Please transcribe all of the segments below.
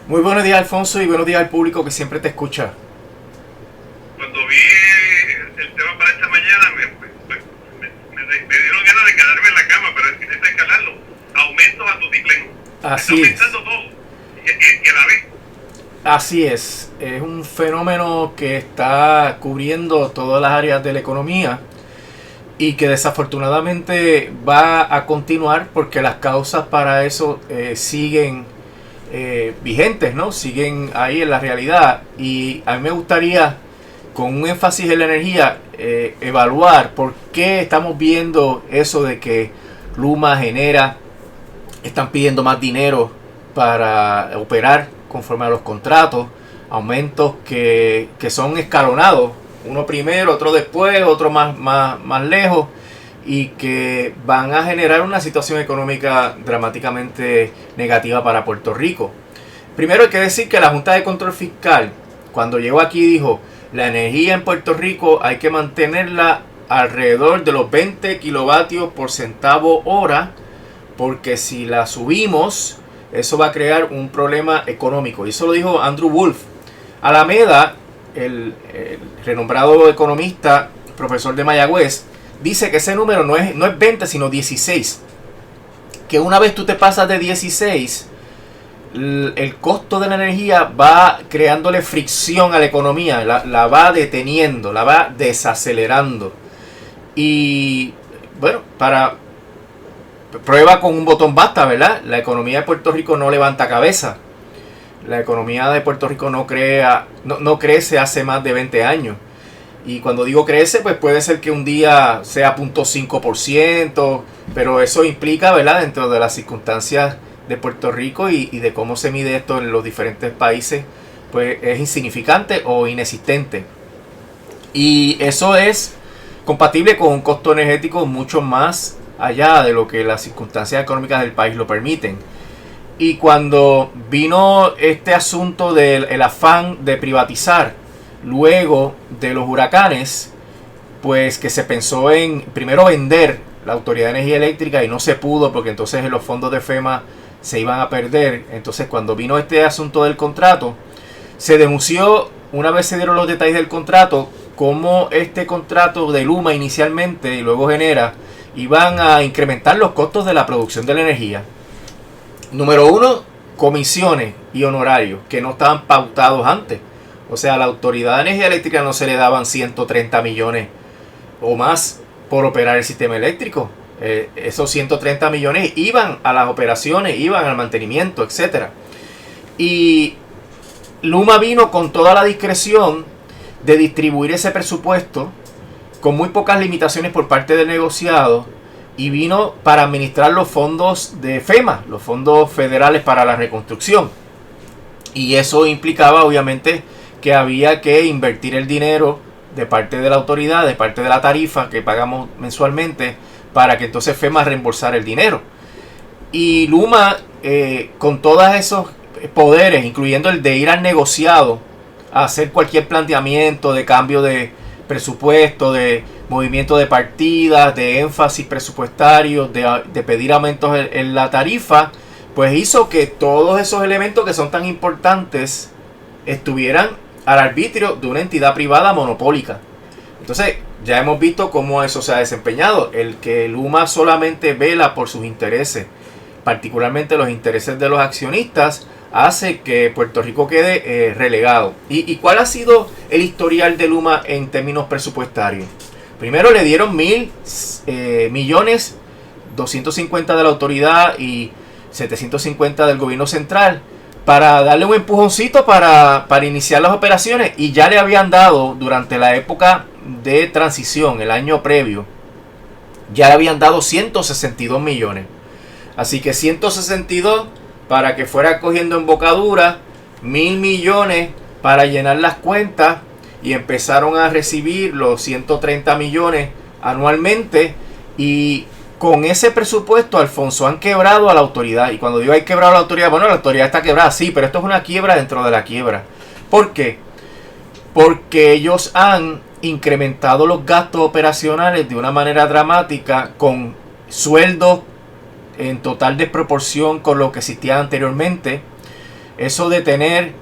Muy buenos días, Alfonso, y buenos días al público que siempre te escucha. Cuando vi el tema para esta mañana, me dieron ganas de quedarme en la cama, pero decidí escalarlo. Aumentos a tutiplén. Está Así es, aumentando todo. Y a la vez. así es un fenómeno que está cubriendo todas las áreas de la economía y que desafortunadamente va a continuar porque las causas para eso siguen vigentes, ¿no? Siguen ahí en la realidad. Y a mí me gustaría, con un énfasis en la energía, evaluar por qué estamos viendo eso de que Luma genera, están pidiendo más dinero para operar conforme a los contratos, aumentos que son escalonados, uno primero, otro después, otro más lejos, y que van a generar una situación económica dramáticamente negativa para Puerto Rico. Primero hay que decir que la Junta de Control Fiscal, cuando llegó aquí, dijo: la energía en Puerto Rico hay que mantenerla alrededor de los 20 kilovatios por centavo hora, porque si la subimos, eso va a crear un problema económico. Y eso lo dijo Andrew Wolf. Alameda, el renombrado economista, profesor de Mayagüez, dice que ese número no es 20, sino 16. Que una vez tú te pasas de 16, el costo de la energía va creándole fricción a la economía, la va deteniendo, la va desacelerando. Y bueno, para prueba con un botón basta, ¿verdad? La economía de Puerto Rico no levanta cabeza. La economía de Puerto Rico no crece hace más de 20 años. Y cuando digo crece, pues puede ser que un día sea 0.5%, pero eso implica, ¿verdad?, dentro de las circunstancias de Puerto Rico y de cómo se mide esto en los diferentes países, pues es insignificante o inexistente. Y eso es compatible con un costo energético mucho más allá de lo que las circunstancias económicas del país lo permiten. Y cuando vino este asunto del afán de privatizar luego de los huracanes, pues que se pensó en primero vender la Autoridad de Energía Eléctrica y no se pudo porque entonces los fondos de FEMA se iban a perder. Entonces cuando vino este asunto del contrato, se denunció, una vez se dieron los detalles del contrato, cómo este contrato de Luma inicialmente y luego Genera iban a incrementar los costos de la producción de la energía. Número uno, comisiones y honorarios que no estaban pautados antes. O sea, a la Autoridad de Energía Eléctrica no se le daban 130 millones o más por operar el sistema eléctrico. Esos 130 millones iban a las operaciones, iban al mantenimiento, etc. Y Luma vino con toda la discreción de distribuir ese presupuesto con muy pocas limitaciones por parte del negociado, y vino para administrar los fondos de FEMA, los fondos federales para la reconstrucción. Y eso implicaba obviamente que había que invertir el dinero de parte de la autoridad, de parte de la tarifa que pagamos mensualmente, para que entonces FEMA reembolsara el dinero. Y Luma, con todos esos poderes, incluyendo el de ir al negociado a hacer cualquier planteamiento de cambio de presupuesto, de movimiento de partidas, de énfasis presupuestario, de pedir aumentos en la tarifa, pues hizo que todos esos elementos que son tan importantes estuvieran al arbitrio de una entidad privada monopólica. Entonces ya hemos visto cómo eso se ha desempeñado. El que Luma solamente vela por sus intereses, particularmente los intereses de los accionistas, hace que Puerto Rico quede relegado. ¿Y cuál ha sido el historial de Luma en términos presupuestarios? Primero le dieron 1.000 millones, 250 de la autoridad y 750 del gobierno central, para darle un empujoncito para iniciar las operaciones. Y ya le habían dado durante la época de transición, el año previo, ya le habían dado 162 millones. Así que 162 para que fuera cogiendo embocadura, 1.000 millones para llenar las cuentas, y empezaron a recibir los 130 millones anualmente. Y con ese presupuesto, Alfonso, han quebrado a la autoridad. Y cuando digo hay quebrado a la autoridad, bueno, la autoridad está quebrada, sí, pero esto es una quiebra dentro de la quiebra. ¿Por qué? Porque ellos han incrementado los gastos operacionales de una manera dramática, con sueldos en total desproporción con lo que existía anteriormente. Eso de tener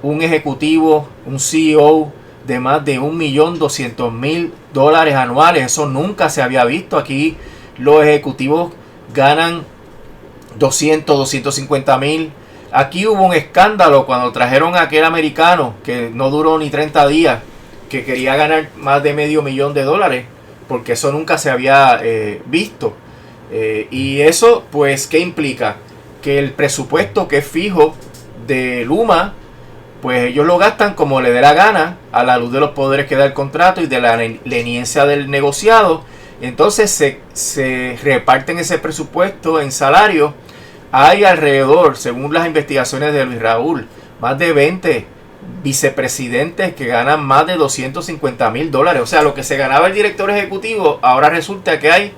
un ejecutivo, un CEO de más de $1.200.000 anuales, eso nunca se había visto. Aquí los ejecutivos ganan 250.000. Aquí hubo un escándalo cuando trajeron a aquel americano que no duró ni 30 días, que quería ganar más de $500,000, porque eso nunca se había visto. Y eso, pues, ¿qué implica? Que el presupuesto que es fijo de Luma, pues ellos lo gastan como le dé la gana, a la luz de los poderes que da el contrato y de la leniencia del negociado. Entonces se reparten ese presupuesto en salario. Hay alrededor, según las investigaciones de Luis Raúl, más de 20 vicepresidentes que ganan más de $250,000. O sea, lo que se ganaba el director ejecutivo, ahora resulta que hay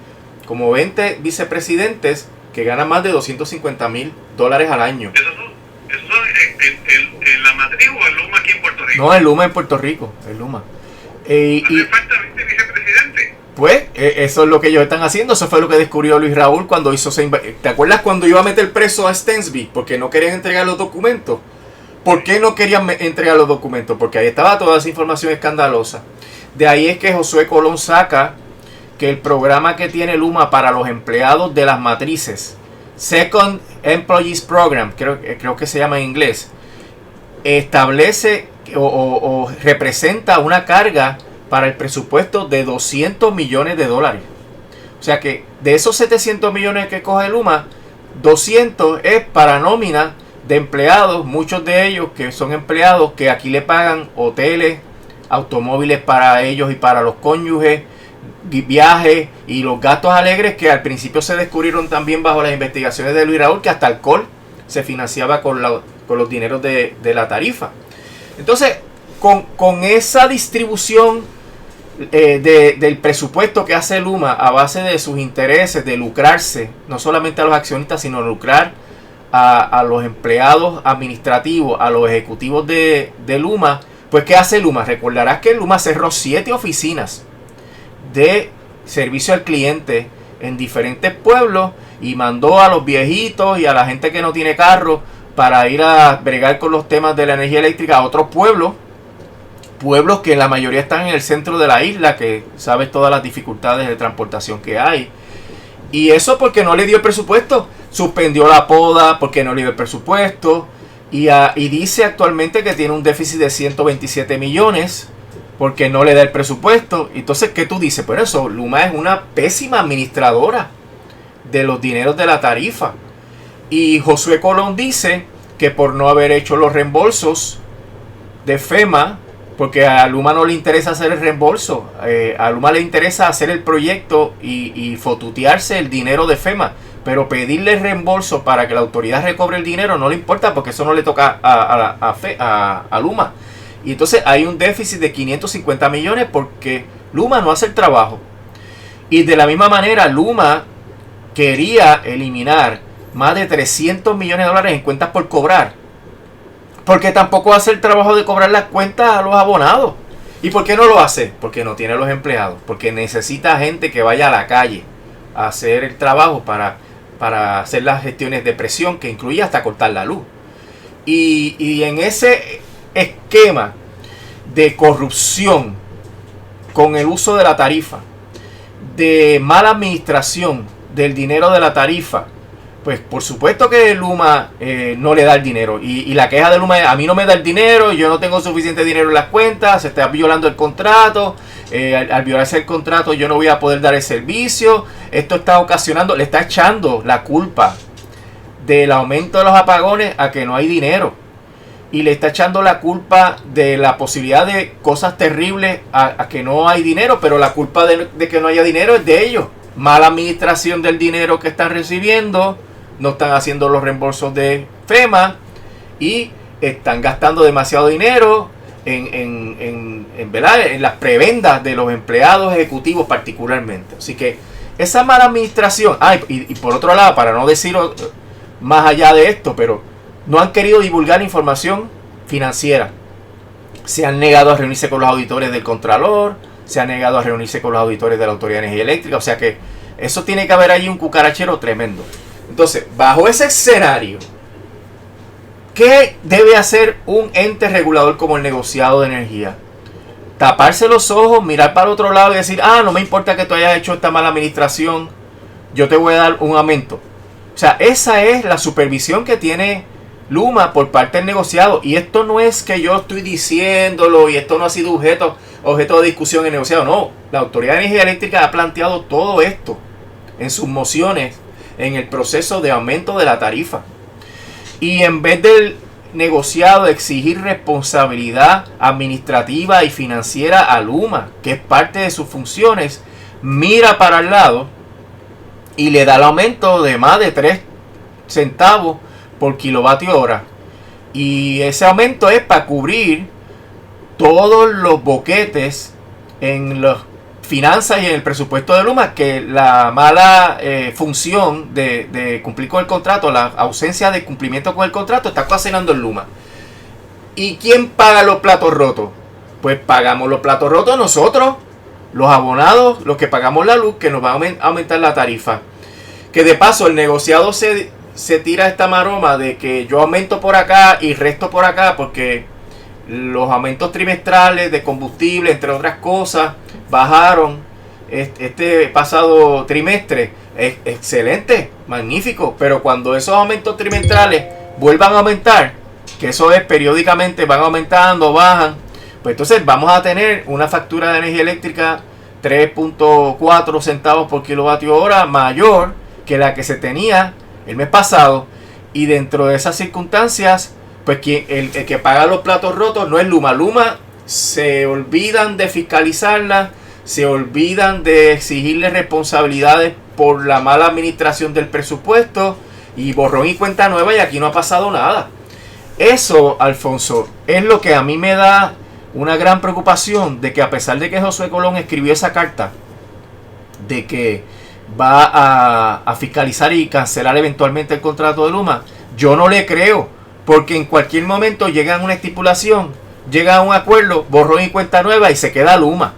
como 20 vicepresidentes que ganan más de $250,000 al año. ¿Eso en la matriz o el Luma aquí en Puerto Rico? No, el Luma en Puerto Rico, el Luma. ¿Hace falta 20 vicepresidentes? Pues eso es lo que ellos están haciendo. Eso fue lo que descubrió Luis Raúl cuando hizo ¿Te acuerdas cuando iba a meter preso a Stensby? Porque no querían entregar los documentos. ¿Por qué no querían entregar los documentos? Porque ahí estaba toda esa información escandalosa. De ahí es que Josué Colón saca que el programa que tiene Luma para los empleados de las matrices, Second Employees Program, creo que se llama en inglés, establece o representa una carga para el presupuesto de $200 millones. O sea que de esos 700 millones que coge Luma, 200 es para nómina de empleados, muchos de ellos que son empleados que aquí le pagan hoteles, automóviles para ellos y para los cónyuges, viajes y los gastos alegres, que al principio se descubrieron también bajo las investigaciones de Luis Raúl, que hasta alcohol se financiaba con los dineros de la tarifa. Entonces, con esa distribución del presupuesto que hace Luma a base de sus intereses, de lucrarse, no solamente a los accionistas, sino lucrar a los empleados administrativos, a los ejecutivos de Luma, pues ¿qué hace Luma? Recordarás que Luma cerró 7 oficinas de servicio al cliente en diferentes pueblos y mandó a los viejitos y a la gente que no tiene carro para ir a bregar con los temas de la energía eléctrica a otros pueblos que la mayoría están en el centro de la isla, que sabes todas las dificultades de transportación que hay. Y eso porque no le dio el presupuesto, suspendió la poda porque no le dio el presupuesto y dice actualmente que tiene un déficit de 127 millones porque no le da el presupuesto. Entonces, ¿qué tú dices? Pues eso, Luma es una pésima administradora de los dineros de la tarifa. Y Josué Colón dice que por no haber hecho los reembolsos de FEMA, porque a Luma no le interesa hacer el reembolso, a Luma le interesa hacer el proyecto y fotutearse el dinero de FEMA, pero pedirle reembolso para que la autoridad recobre el dinero no le importa, porque eso no le toca a Luma. Y entonces hay un déficit de 550 millones porque Luma no hace el trabajo. Y de la misma manera Luma quería eliminar más de 300 millones de dólares en cuentas por cobrar, porque tampoco hace el trabajo de cobrar las cuentas a los abonados. ¿Y por qué no lo hace? Porque no tiene los empleados, porque necesita gente que vaya a la calle a hacer el trabajo para hacer las gestiones de presión, que incluye hasta cortar la luz. Y en ese esquema de corrupción con el uso de la tarifa, de mala administración del dinero de la tarifa, pues por supuesto que Luma no le da el dinero. Y la queja de Luma es: a mí no me da el dinero, yo no tengo suficiente dinero en las cuentas, se está violando el contrato, al violarse el contrato yo no voy a poder dar el servicio. Esto está ocasionando, le está echando la culpa del aumento de los apagones a que no hay dinero. Y le está echando la culpa de la posibilidad de cosas terribles a que no hay dinero, pero la culpa de que no haya dinero es de ellos. Mala administración del dinero que están recibiendo, no están haciendo los reembolsos de FEMA y están gastando demasiado dinero en las prebendas de los empleados ejecutivos particularmente. Así que esa mala administración, y por otro lado, para no decir más allá de esto, pero no han querido divulgar información financiera. Se han negado a reunirse con los auditores del Contralor, se han negado a reunirse con los auditores de la Autoridad de Energía Eléctrica. O sea que eso tiene que haber ahí un cucarachero tremendo. Entonces, bajo ese escenario, ¿Qué debe hacer un ente regulador como el negociado de energía? Taparse los ojos, mirar para el otro lado y decir, no me importa que tú hayas hecho esta mala administración, yo te voy a dar un aumento. O sea, esa es la supervisión que tiene Luma por parte del negociado. Y esto no es que yo estoy diciéndolo y esto no ha sido objeto de discusión en el negociado. No, la Autoridad de Energía Eléctrica ha planteado todo esto en sus mociones en el proceso de aumento de la tarifa. Y en vez del negociado exigir responsabilidad administrativa y financiera a Luma, que es parte de sus funciones, mira para el lado y le da el aumento de más de 3 centavos por kilovatio hora. Y ese aumento es para cubrir todos los boquetes en las finanzas y en el presupuesto de Luma, que la mala función de cumplir con el contrato, la ausencia de cumplimiento con el contrato, está ocasionando en Luma. ¿Y quién paga los platos rotos? Pues pagamos los platos rotos nosotros, los abonados, los que pagamos la luz, que nos va a aumentar la tarifa. Que de paso el negociado se tira esta maroma de que yo aumento por acá y resto por acá, porque los aumentos trimestrales de combustible, entre otras cosas, bajaron este pasado trimestre. Es excelente, magnífico, pero cuando esos aumentos trimestrales vuelvan a aumentar, que eso es periódicamente, van aumentando, bajan, pues entonces vamos a tener una factura de energía eléctrica 3.4 centavos por kilovatio hora mayor que la que se tenía el mes pasado. Y dentro de esas circunstancias, pues el que paga los platos rotos no es Luma. Luma se olvidan de fiscalizarla, se olvidan de exigirle responsabilidades por la mala administración del presupuesto, y borrón y cuenta nueva, y aquí no ha pasado nada. Eso, Alfonso, es lo que a mí me da una gran preocupación, de que a pesar de que Josué Colón escribió esa carta de que va a fiscalizar y cancelar eventualmente el contrato de Luma, yo no le creo, porque en cualquier momento llegan a una estipulación, llega a un acuerdo, borrón y cuenta nueva, y se queda Luma.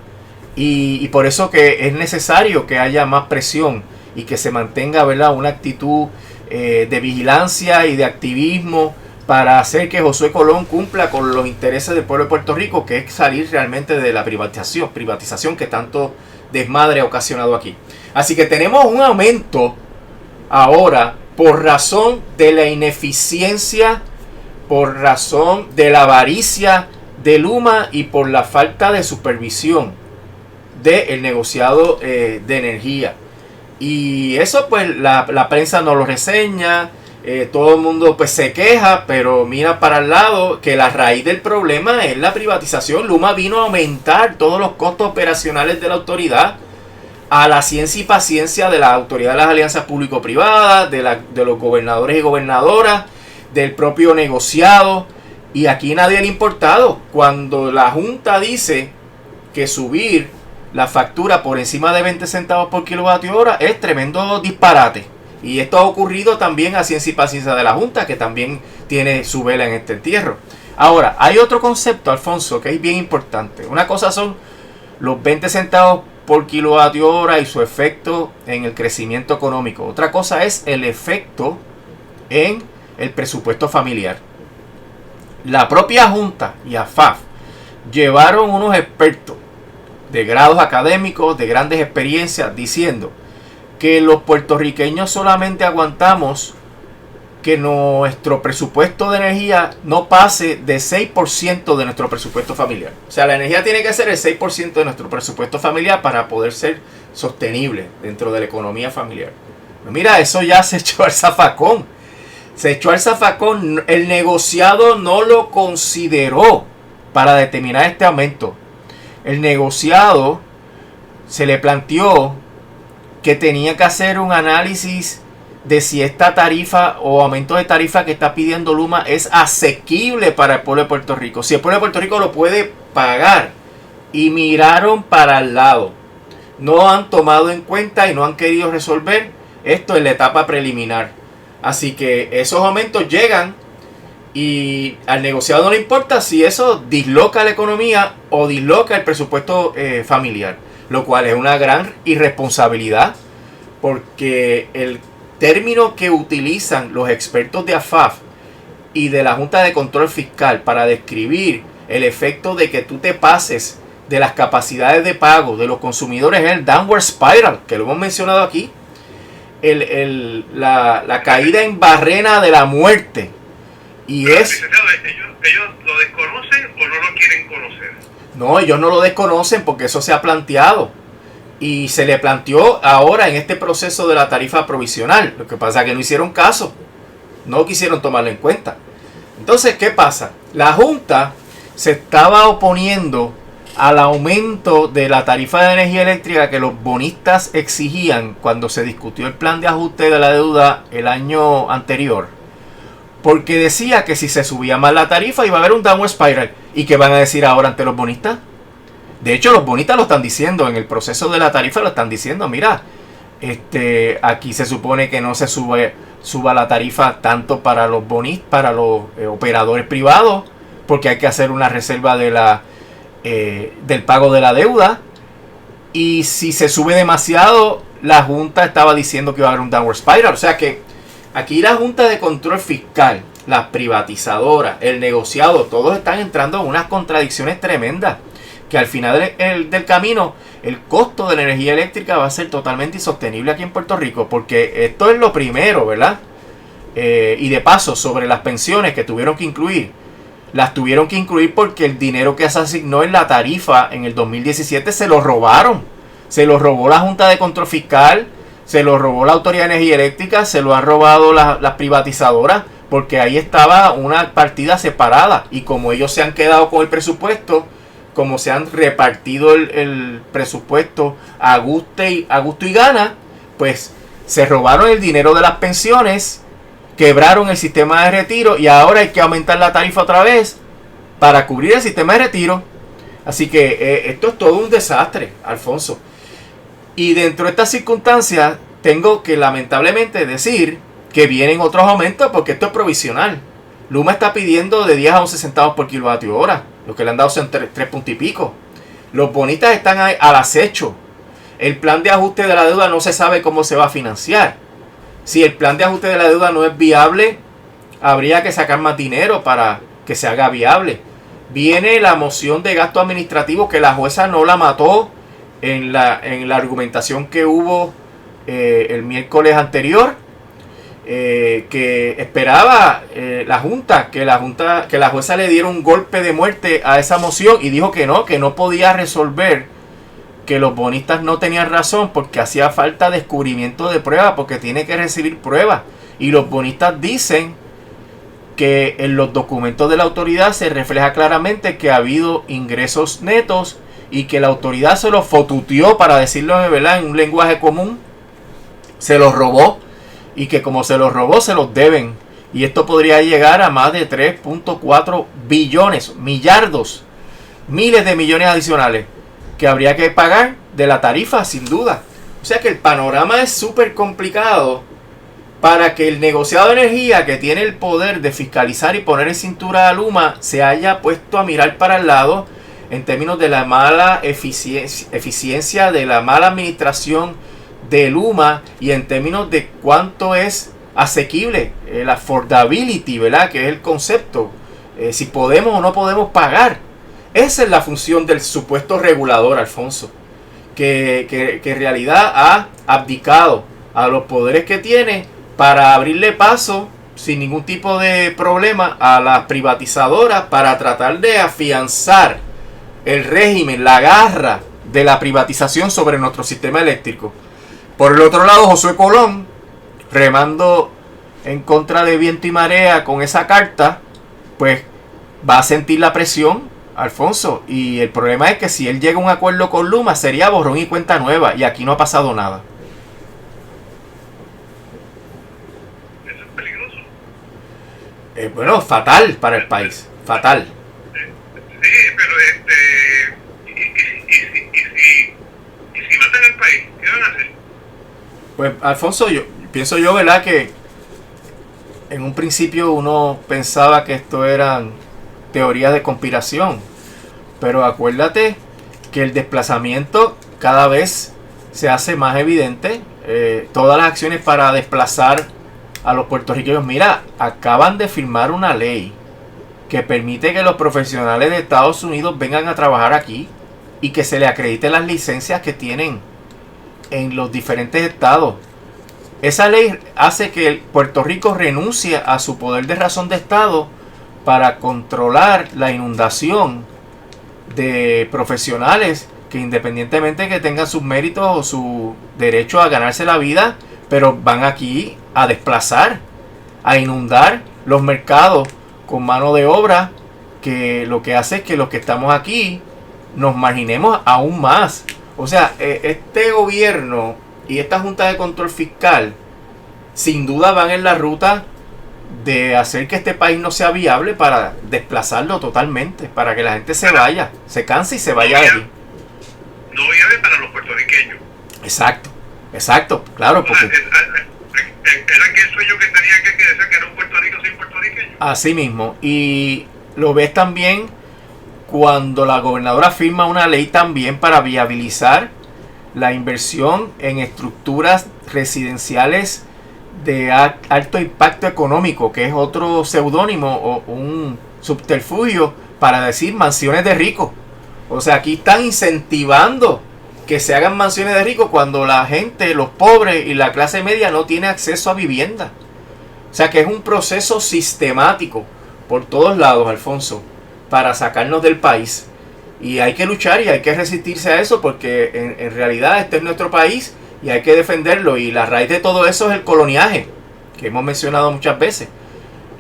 Y por eso que es necesario que haya más presión y que se mantenga, ¿verdad?, una actitud de vigilancia y de activismo para hacer que Josué Colón cumpla con los intereses del pueblo de Puerto Rico, que es salir realmente de la privatización que tanto desmadre ha ocasionado aquí. Así que tenemos un aumento ahora por razón de la ineficiencia, por razón de la avaricia de Luma y por la falta de supervisión del negociado de energía. Y eso pues la prensa no lo reseña, todo el mundo pues se queja, pero mira para el lado que la raíz del problema es la privatización. Luma vino a aumentar todos los costos operacionales de la autoridad a la ciencia y paciencia de la autoridad de las alianzas público-privadas, de los gobernadores y gobernadoras, del propio negociado, y aquí nadie le ha importado. Cuando la Junta dice que subir la factura por encima de 20 centavos por kilovatio hora es tremendo disparate. Y esto ha ocurrido también a ciencia y paciencia de la Junta, que también tiene su vela en este entierro. Ahora, hay otro concepto, Alfonso, que es bien importante. Una cosa son los 20 centavos por kilovatio hora y su efecto en el crecimiento económico. Otra cosa es el efecto en el presupuesto familiar. La propia Junta y AFAF llevaron unos expertos de grados académicos, de grandes experiencias, diciendo que los puertorriqueños solamente aguantamos que nuestro presupuesto de energía no pase de 6% de nuestro presupuesto familiar. O sea, la energía tiene que ser el 6% de nuestro presupuesto familiar para poder ser sostenible dentro de la economía familiar. Pero mira, eso ya se echó al zafacón. Se echó al zafacón. El negociado no lo consideró para determinar este aumento. El negociado se le planteó que tenía que hacer un análisis de si esta tarifa o aumento de tarifa que está pidiendo Luma es asequible para el pueblo de Puerto Rico. Si el pueblo de Puerto Rico lo puede pagar. Y miraron para el lado. No han tomado en cuenta y no han querido resolver esto en la etapa preliminar. Así que esos aumentos llegan y al negociado no le importa si eso disloca la economía o disloca el presupuesto familiar. Lo cual es una gran irresponsabilidad, porque el término que utilizan los expertos de AFAF y de la Junta de Control Fiscal para describir el efecto de que tú te pases de las capacidades de pago de los consumidores es el downward spiral, que lo hemos mencionado aquí, la caída en barrena de la muerte. Y pero, es... ¿ellos lo desconocen o no lo quieren conocer? No, ellos no lo desconocen porque eso se ha planteado. Y se le planteó ahora en este proceso de la tarifa provisional. Lo que pasa es que no hicieron caso. No quisieron tomarlo en cuenta. Entonces, ¿qué pasa? La Junta se estaba oponiendo al aumento de la tarifa de energía eléctrica que los bonistas exigían cuando se discutió el plan de ajuste de la deuda el año anterior. Porque decía que si se subía más la tarifa iba a haber un downward spiral. ¿Y qué van a decir ahora ante los bonistas? De hecho, los bonistas lo están diciendo en el proceso de la tarifa, lo están diciendo, mira, aquí se supone que no se suba la tarifa tanto para los bonistas, para los operadores privados, porque hay que hacer una reserva del pago de la deuda. Y si se sube demasiado, la Junta estaba diciendo que iba a haber un downward spiral. O sea que aquí la Junta de Control Fiscal, las privatizadoras, el negociado, todos están entrando en unas contradicciones tremendas. Que al final del camino el costo de la energía eléctrica va a ser totalmente insostenible aquí en Puerto Rico, porque esto es lo primero, ¿verdad? Y de paso, sobre las pensiones que tuvieron que incluir, las tuvieron que incluir porque el dinero que se asignó en la tarifa en el 2017 se lo robaron. Se lo robó la Junta de Control Fiscal, se lo robó la Autoridad de Energía Eléctrica, se lo han robado las privatizadoras, porque ahí estaba una partida separada. Y como ellos se han quedado con el presupuesto, como se han repartido el presupuesto a gusto y gana, pues se robaron el dinero de las pensiones, quebraron el sistema de retiro y ahora hay que aumentar la tarifa otra vez para cubrir el sistema de retiro. Así que esto es todo un desastre, Alfonso. Y dentro de estas circunstancias tengo que lamentablemente decir que vienen otros aumentos porque esto es provisional. Luma está pidiendo de 10 a 11 centavos por kilovatio hora. Lo que le han dado son 3 puntos y pico. Los bonistas están al acecho. El plan de ajuste de la deuda no se sabe cómo se va a financiar. Si el plan de ajuste de la deuda no es viable, habría que sacar más dinero para que se haga viable. Viene la moción de gasto administrativo que la jueza no la mató en la argumentación que hubo el miércoles anterior. Que esperaba la Junta que la jueza le diera un golpe de muerte a esa moción y dijo que no podía resolver, que los bonistas no tenían razón porque hacía falta descubrimiento de pruebas, porque tiene que recibir pruebas. Y los bonistas dicen que en los documentos de la autoridad se refleja claramente que ha habido ingresos netos y que la autoridad se los fotuteó, para decirlo de verdad en un lenguaje común, se los robó. Y que como se los robó, se los deben. Y esto podría llegar a más de 3.4 billones, millardos, miles de millones adicionales que habría que pagar de la tarifa, sin duda. O sea que el panorama es súper complicado para que el negociado de energía, que tiene el poder de fiscalizar y poner en cintura a Luma, se haya puesto a mirar para el lado en términos de la mala eficiencia, de la mala administración de Luma y en términos de cuánto es asequible, el affordability, ¿verdad? Que es el concepto, si podemos o no podemos pagar. Esa es la función del supuesto regulador, Alfonso, que en realidad ha abdicado a los poderes que tiene para abrirle paso sin ningún tipo de problema a las privatizadoras para tratar de afianzar el régimen, la garra de la privatización sobre nuestro sistema eléctrico. Por el otro lado, Josué Colón, remando en contra de viento y marea con esa carta, pues va a sentir la presión, Alfonso. Y el problema es que si él llega a un acuerdo con Luma, sería borrón y cuenta nueva. Y aquí no ha pasado nada. Eso es peligroso. Bueno, fatal para el país. Fatal. Sí, pero y si matan al país, ¿qué van a hacer? Pues, Alfonso, pienso yo, ¿verdad? Que en un principio uno pensaba que esto eran teorías de conspiración. Pero acuérdate que el desplazamiento cada vez se hace más evidente. Todas las acciones para desplazar a los puertorriqueños, mira, acaban de firmar una ley que permite que los profesionales de Estados Unidos vengan a trabajar aquí y que se le acrediten las licencias que tienen en los diferentes estados. Esa ley hace que Puerto Rico renuncie a su poder de razón de estado para controlar la inundación de profesionales que, independientemente que tengan sus méritos o su derecho a ganarse la vida, pero van aquí a desplazar, a inundar los mercados con mano de obra, que lo que hace es que los que estamos aquí nos marginemos aún más. O sea, este gobierno y esta Junta de Control Fiscal sin duda van en la ruta de hacer que este país no sea viable, para desplazarlo totalmente, para que la gente se vaya, se canse y se vaya de aquí. No viable para los puertorriqueños. Exacto, claro, porque era aquel sueño que tenía que decir que era un Puerto Rico sin puertorriqueños. así mismo. Y lo ves también cuando la gobernadora firma una ley también para viabilizar la inversión en estructuras residenciales de alto impacto económico, que es otro seudónimo o un subterfugio para decir mansiones de ricos. O sea, aquí están incentivando que se hagan mansiones de ricos cuando la gente, los pobres y la clase media no tiene acceso a vivienda. O sea, que es un proceso sistemático por todos lados, Alfonso, para sacarnos del país. Y hay que luchar y hay que resistirse a eso, porque en realidad este es nuestro país y hay que defenderlo. Y la raíz de todo eso es el coloniaje, que hemos mencionado muchas veces.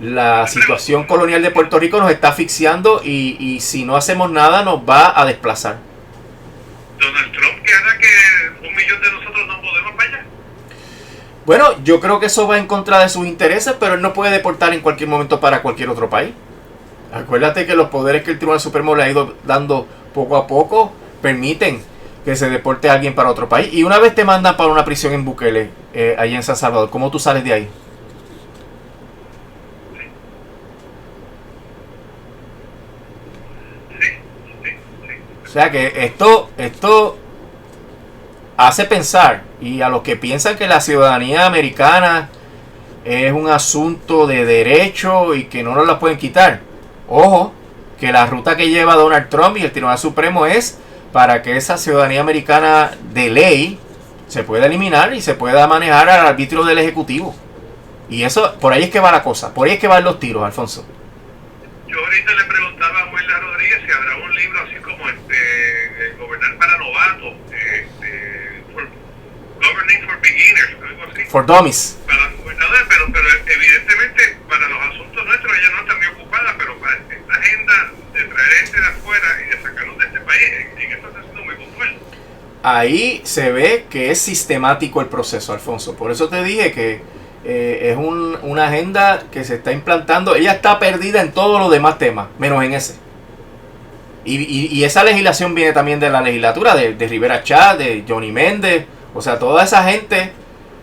La situación colonial de Puerto Rico nos está asfixiando y si no hacemos nada nos va a desplazar. Donald Trump, que hará que 1 millón de nosotros no podemos para allá. Bueno, yo creo que eso va en contra de sus intereses, pero él no puede deportar en cualquier momento para cualquier otro país. Acuérdate que los poderes que el Tribunal Supremo le ha ido dando poco a poco permiten que se deporte a alguien para otro país. Y una vez te mandan para una prisión en Bukele, allí en San Salvador, ¿cómo tú sales de ahí? O sea que esto hace pensar, y a los que piensan que la ciudadanía americana es un asunto de derecho y que no nos la pueden quitar, ojo, que la ruta que lleva Donald Trump y el Tribunal Supremo es para que esa ciudadanía americana de ley se pueda eliminar y se pueda manejar al arbitrio del Ejecutivo. Y eso, por ahí es que va la cosa, por ahí es que van los tiros, Alfonso. Yo ahorita le preguntaba a Willa Rodríguez si habrá un libro así como Gobernar para Novatos, Governing for Beginners, algo así. For Dummies. Para los gobernadores, pero evidentemente para los asuntos nuestros ella no está muy ocupada, pero para esta agenda de traer gente de afuera y de sacarnos de este país, en esto está siendo muy puntual. Ahí se ve que es sistemático el proceso, Alfonso. Por eso te dije que es una agenda que se está implantando. Ella está perdida en todos los demás temas, menos en ese. Y esa legislación viene también de la legislatura, de Rivera Chat, de Johnny Méndez. O sea, toda esa gente,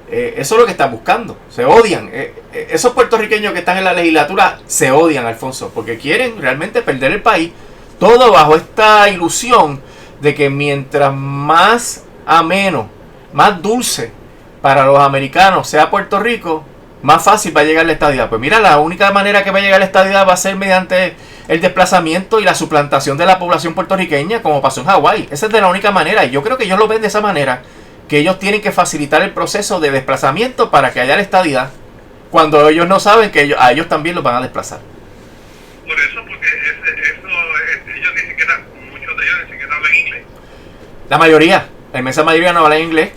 eso es lo que están buscando. Se odian. Esos puertorriqueños que están en la legislatura se odian, Alfonso, porque quieren realmente perder el país. Todo bajo esta ilusión de que mientras más ameno, más dulce para los americanos sea Puerto Rico, más fácil va a llegar la estadidad. Pues mira, la única manera que va a llegar la estadidad va a ser mediante el desplazamiento y la suplantación de la población puertorriqueña, como pasó en Hawái. Esa es de la única manera, y yo creo que ellos lo ven de esa manera, que ellos tienen que facilitar el proceso de desplazamiento para que haya la estadidad, cuando ellos no saben que a ellos también los van a desplazar. Por eso, porque ellos ni siquiera, muchos de ellos ni siquiera hablan inglés. La inmensa mayoría no habla inglés.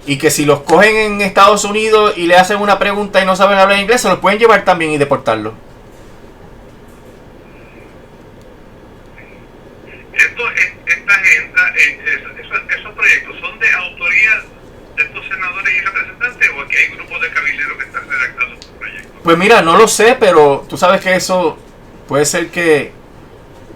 Y que si los cogen en Estados Unidos y le hacen una pregunta y no saben hablar inglés, se los pueden llevar también y deportarlos. Esta agenda, esos proyectos, ¿son de autoría de estos senadores y representantes o aquí hay grupos de cabilderos que están redactando estos proyectos? Pues mira, no lo sé, pero tú sabes que eso puede ser que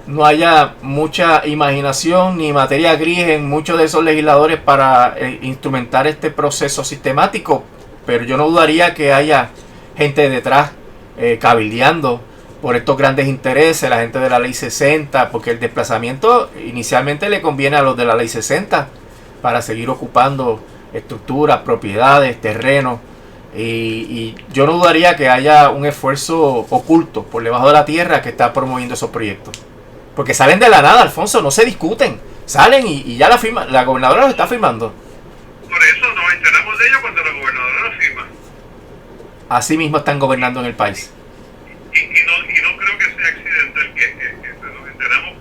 no haya mucha imaginación ni materia gris en muchos de esos legisladores para instrumentar este proceso sistemático, pero yo no dudaría que haya gente detrás cabildeando por estos grandes intereses, la gente de la ley 60, porque el desplazamiento inicialmente le conviene a los de la ley 60 para seguir ocupando estructuras, propiedades, terrenos Y yo no dudaría que haya un esfuerzo oculto por debajo de la tierra que está promoviendo esos proyectos. Porque salen de la nada, Alfonso, no se discuten. Salen y ya la gobernadora los está firmando. Por eso nos enteramos de ello cuando la gobernadora lo firma. Así mismo están gobernando en el país. Y no creo que sea accidental que nos enteramos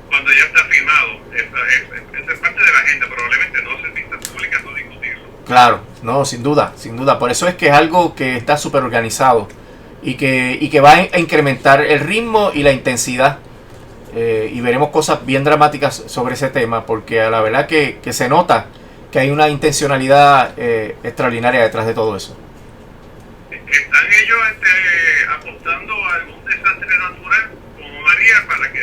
cuando ya está firmado. Esa es parte de la agenda, probablemente no ser vista pública, no discutirlo. Claro, no, sin duda, sin duda. Por eso es que es algo que está súper organizado y que va a incrementar el ritmo y la intensidad. Y veremos cosas bien dramáticas sobre ese tema, porque a la verdad que se nota que hay una intencionalidad extraordinaria detrás de todo eso. ¿Están ellos apostando a algún desastre natural como María para que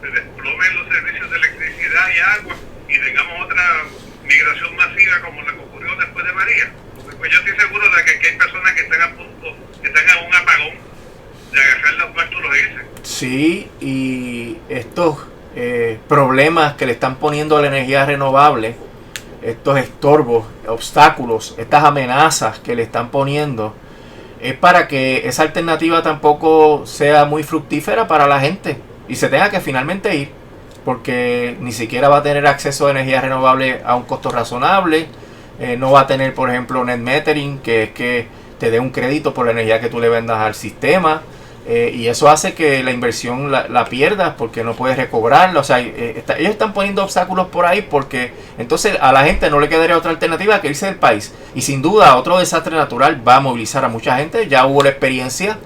se desplomen los servicios de electricidad y agua y tengamos otra migración masiva como la que ocurrió después de María? Pues yo estoy seguro de que aquí hay personas que están a punto, que están en un apagón de agarrar los bártulos e irse. Sí, y estos problemas que le están poniendo a la energía renovable, estos estorbos, obstáculos, estas amenazas que le están poniendo, es para que esa alternativa tampoco sea muy fructífera para la gente y se tenga que finalmente ir, porque ni siquiera va a tener acceso a energía renovable a un costo razonable, no va a tener, por ejemplo, net metering, que es que te dé un crédito por la energía que tú le vendas al sistema. Y eso hace que la inversión la pierdas porque no puedes recobrarla. O sea, ellos están poniendo obstáculos por ahí porque entonces a la gente no le quedaría otra alternativa que irse del país. Y sin duda otro desastre natural va a movilizar a mucha gente. Ya hubo la experiencia.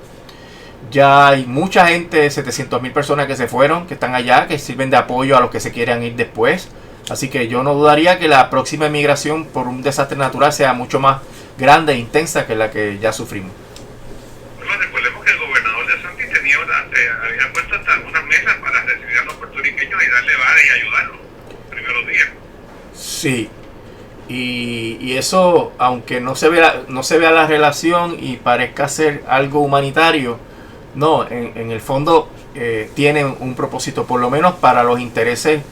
Ya hay mucha gente, 700,000 personas que se fueron, que están allá, que sirven de apoyo a los que se quieran ir después. Así que yo no dudaría que la próxima emigración por un desastre natural sea mucho más grande e intensa que la que ya sufrimos. Bueno, recordemos que el gobernador de Santi había puesto hasta unas mesas para recibir a los puertorriqueños y darle vara y ayudarlos los primeros días. Sí, y eso, aunque no se vea la relación y parezca ser algo humanitario, no, en el fondo tiene un propósito, por lo menos para los intereses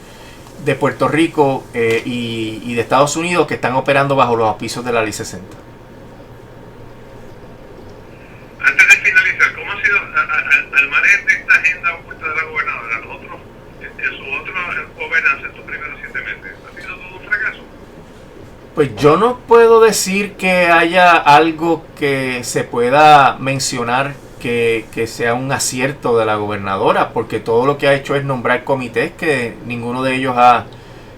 de Puerto Rico y de Estados Unidos, que están operando bajo los auspicios de la Ley 60. Antes de finalizar, ¿cómo ha sido al margen de esta agenda oculta de la gobernadora, nosotros, en su otra gobernanza, estos primeros 7 meses, ha sido todo un fracaso? Pues yo no puedo decir que haya algo que se pueda mencionar que sea un acierto de la gobernadora, porque todo lo que ha hecho es nombrar comités, que ninguno de ellos ha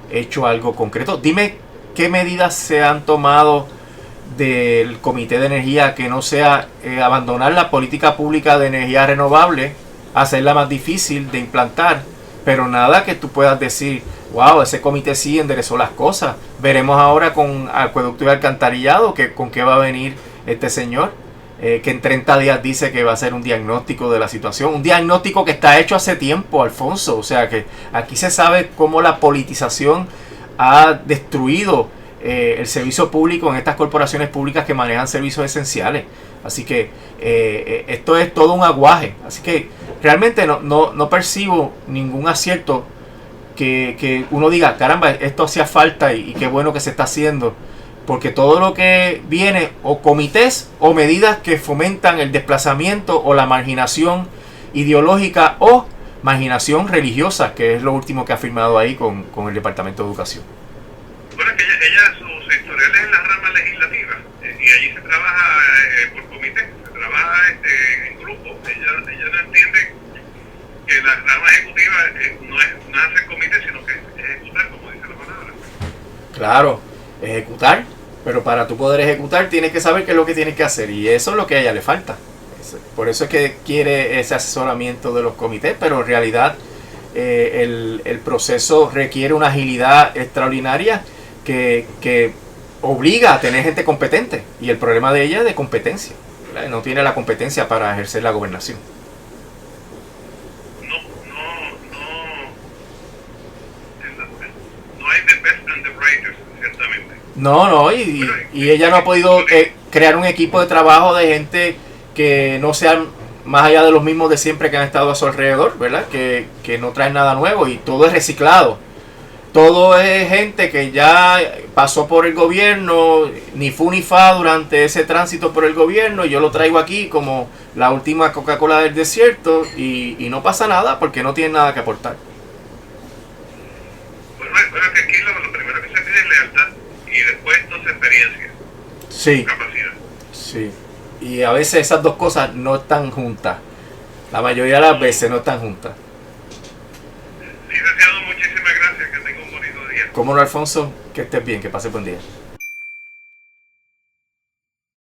hecho algo concreto. Dime qué medidas se han tomado del Comité de Energía que no sea abandonar la política pública de energía renovable, hacerla más difícil de implantar, pero nada que tú puedas decir, wow, ese comité sí enderezó las cosas. Veremos ahora con acueducto y alcantarillado con qué va a venir este señor, que en 30 días dice que va a hacer un diagnóstico de la situación, un diagnóstico que está hecho hace tiempo, Alfonso. O sea que aquí se sabe cómo la politización ha destruido el servicio público en estas corporaciones públicas que manejan servicios esenciales. Así que esto es todo un aguaje. Así que realmente no percibo ningún acierto que uno diga, caramba, esto hacía falta y qué bueno que se está haciendo. Porque todo lo que viene, o comités o medidas que fomentan el desplazamiento o la marginación ideológica o marginación religiosa, que es lo último que ha firmado ahí con el Departamento de Educación. Bueno, que ella su historial es en la rama legislativa y allí se trabaja por comité, se trabaja en grupo. Ella no entiende que la rama ejecutiva no es hacer comité, sino que es ejecutar, como dice la palabra. Claro, ejecutar, pero para tú poder ejecutar tienes que saber qué es lo que tienes que hacer, y eso es lo que a ella le falta. Por eso es que quiere ese asesoramiento de los comités, pero en realidad el proceso requiere una agilidad extraordinaria que obliga a tener gente competente, y el problema de ella es de competencia, ¿verdad? No tiene la competencia para ejercer la gobernación. No hay the best and the brightest, ciertamente. No, y ella no ha podido crear un equipo de trabajo de gente que no sean más allá de los mismos de siempre que han estado a su alrededor, ¿verdad? Que no traen nada nuevo y todo es reciclado. todo es gente que ya pasó por el gobierno, ni fu ni fa durante ese tránsito por el gobierno. Yo lo traigo aquí como la última Coca-Cola del desierto y no pasa nada porque no tienen nada que aportar. Bueno, que aquí lo primero que se pide es lealtad y después entonces experiencia, Sí, capacidad. sí. Y a veces esas dos cosas no están juntas. La mayoría de las veces no están juntas. Licenciado, muchísimas gracias, que tenga un bonito día. ¿Cómo no, Alfonso? Que estés bien, que pase buen día.